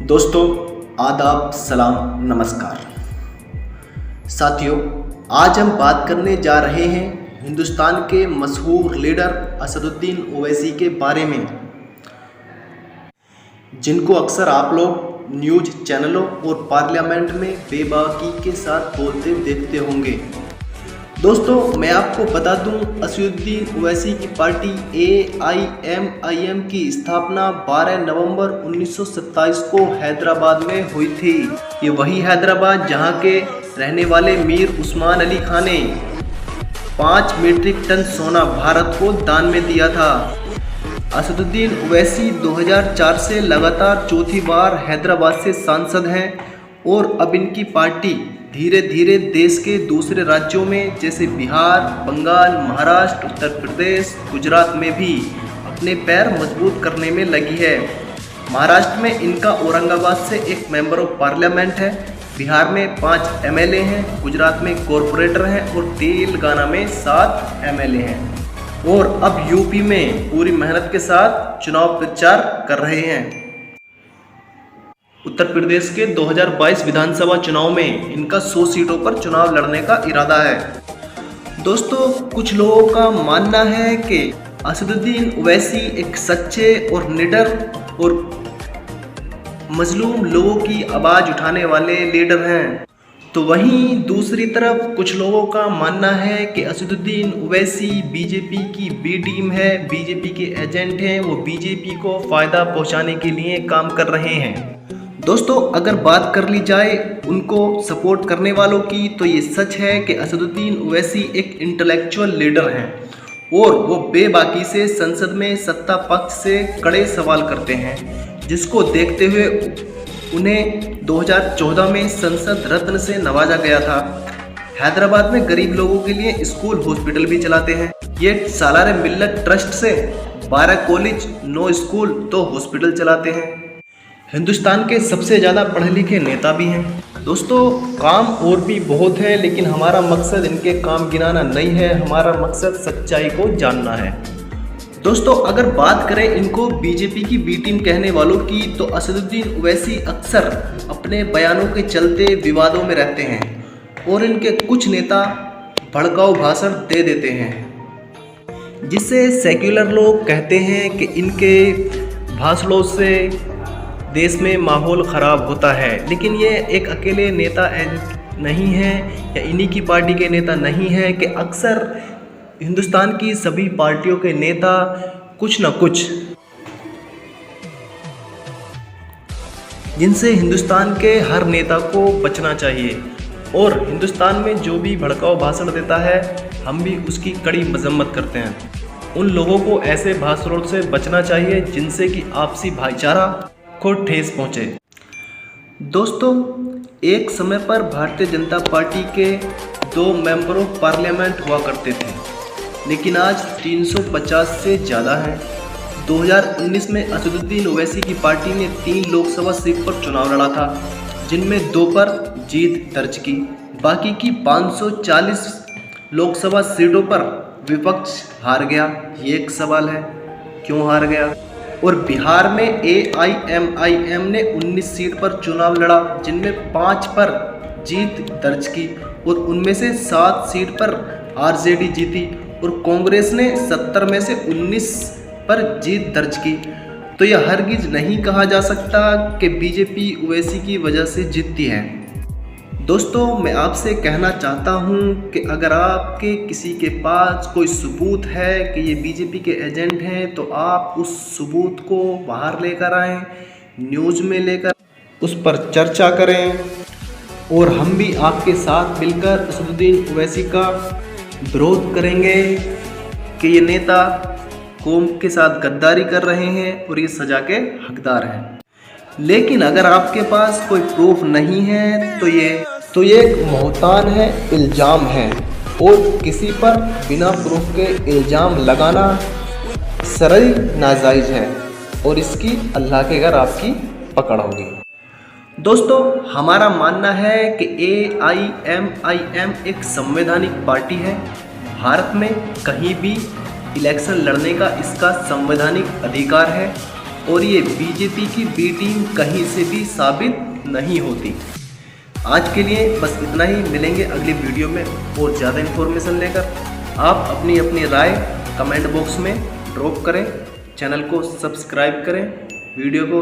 दोस्तों, आदाब, सलाम, नमस्कार। साथियों, आज हम बात करने जा रहे हैं हिंदुस्तान के मशहूर लीडर असदुद्दीन ओवैसी के बारे में, जिनको अक्सर आप लोग न्यूज़ चैनलों और पार्लियामेंट में बेबाकी के साथ बोलते देखते होंगे। दोस्तों, मैं आपको बता दूं, असदुद्दीन ओवैसी की पार्टी AIMIM की स्थापना 12 नवंबर 1927 को हैदराबाद में हुई थी। ये वही हैदराबाद जहां के रहने वाले मीर उस्मान अली खान ने 5 मीट्रिक टन सोना भारत को दान में दिया था। असदुद्दीन ओवैसी 2004 से लगातार चौथी बार हैदराबाद से सांसद हैं और अब इनकी पार्टी धीरे धीरे देश के दूसरे राज्यों में जैसे बिहार, बंगाल, महाराष्ट्र, उत्तर प्रदेश, गुजरात में भी अपने पैर मजबूत करने में लगी है। महाराष्ट्र में इनका औरंगाबाद से एक मेंबर ऑफ पार्लियामेंट है, बिहार में 5 MLA हैं, गुजरात में कॉरपोरेटर हैं और तेलंगाना में 7 MLA हैं और अब यूपी में पूरी मेहनत के साथ चुनाव प्रचार कर रहे हैं। उत्तर प्रदेश के 2022 विधानसभा चुनाव में इनका 100 सीटों पर चुनाव लड़ने का इरादा है। दोस्तों, कुछ लोगों का मानना है कि असदुद्दीन ओवैसी एक सच्चे और निडर और मजलूम लोगों की आवाज़ उठाने वाले लीडर हैं, तो वहीं दूसरी तरफ कुछ लोगों का मानना है कि असदुद्दीन ओवैसी बीजेपी की बी टीम है, बीजेपी के एजेंट हैं, वो बीजेपी को फ़ायदा पहुंचाने के लिए काम कर रहे हैं। दोस्तों, अगर बात कर ली जाए उनको सपोर्ट करने वालों की, तो ये सच है कि असदुद्दीन ओवैसी एक इंटेलेक्चुअल लीडर हैं और वो बेबाकी से संसद में सत्ता पक्ष से कड़े सवाल करते हैं, जिसको देखते हुए उन्हें 2014 में संसद रत्न से नवाजा गया था। हैदराबाद में गरीब लोगों के लिए स्कूल हॉस्पिटल भी चलाते हैं। ये सालारे मिल्लत ट्रस्ट से 12 कॉलेज, 9 स्कूल तो हॉस्पिटल चलाते हैं। हिंदुस्तान के सबसे ज़्यादा पढ़े लिखे नेता भी हैं। दोस्तों, काम और भी बहुत है, लेकिन हमारा मकसद इनके काम गिनाना नहीं है, हमारा मकसद सच्चाई को जानना है। दोस्तों, अगर बात करें इनको बीजेपी की बी टीम कहने वालों की, तो असदुद्दीन ओवैसी अक्सर अपने बयानों के चलते विवादों में रहते हैं और इनके कुछ नेता भड़काऊ भाषण दे देते हैं, जिससे सेक्युलर लोग कहते हैं कि इनके भाषणों से देश में माहौल ख़राब होता है। लेकिन ये एक अकेले नेता नहीं है या इन्हीं की पार्टी के नेता नहीं है कि अक्सर हिंदुस्तान की सभी पार्टियों के नेता कुछ न कुछ जिनसे हिंदुस्तान के हर नेता को बचना चाहिए, और हिंदुस्तान में जो भी भड़काऊ भाषण देता है हम भी उसकी कड़ी मजम्मत करते हैं। उन लोगों को ऐसे भाषणों से बचना चाहिए जिनसे कि आपसी भाईचारा को ठेस पहुँचे। दोस्तों, एक समय पर भारतीय जनता पार्टी के 2 मेंबर ऑफ पार्लियामेंट हुआ करते थे, लेकिन आज 350 से ज़्यादा हैं। 2019 में असदुद्दीन ओवैसी की पार्टी ने 3 लोकसभा सीट पर चुनाव लड़ा था, जिनमें 2 पर जीत दर्ज की। बाकी की 540 लोकसभा सीटों पर विपक्ष हार गया। ये एक सवाल है, क्यों हार गया? और बिहार में AIMIM ने 19 सीट पर चुनाव लड़ा, जिनमें 5 पर जीत दर्ज की और उनमें से 7 सीट पर RJD जीती और कांग्रेस ने 70 में से 19 पर जीत दर्ज की। तो यह हरगिज नहीं कहा जा सकता कि बीजेपी ओवैसी की वजह से जीतती है। दोस्तों, मैं आपसे कहना चाहता हूं कि अगर आपके किसी के पास कोई सबूत है कि ये बीजेपी के एजेंट हैं, तो आप उस सबूत को बाहर लेकर आएँ, न्यूज़ में लेकर उस पर चर्चा करें और हम भी आपके साथ मिलकर असदुद्दीन ओवैसी का विरोध करेंगे कि ये नेता कौम के साथ गद्दारी कर रहे हैं और ये सज़ा के हकदार हैं। लेकिन अगर आपके पास कोई प्रूफ नहीं है तो ये एक मोहतान है, इल्ज़ाम है, और किसी पर बिना प्रूफ के इल्ज़ाम लगाना सरल नाजायज़ है और इसकी अल्लाह के घर आपकी पकड़ होगी। दोस्तों, हमारा मानना है कि AIMIM एक संवैधानिक पार्टी है। भारत में कहीं भी इलेक्शन लड़ने का इसका संवैधानिक अधिकार है और ये बीजेपी की बी टीम कहीं से भी साबित नहीं होती। आज के लिए बस इतना ही, मिलेंगे अगली वीडियो में और ज़्यादा इन्फॉर्मेशन लेकर। आप अपनी अपनी राय कमेंट बॉक्स में ड्रॉप करें, चैनल को सब्सक्राइब करें, वीडियो को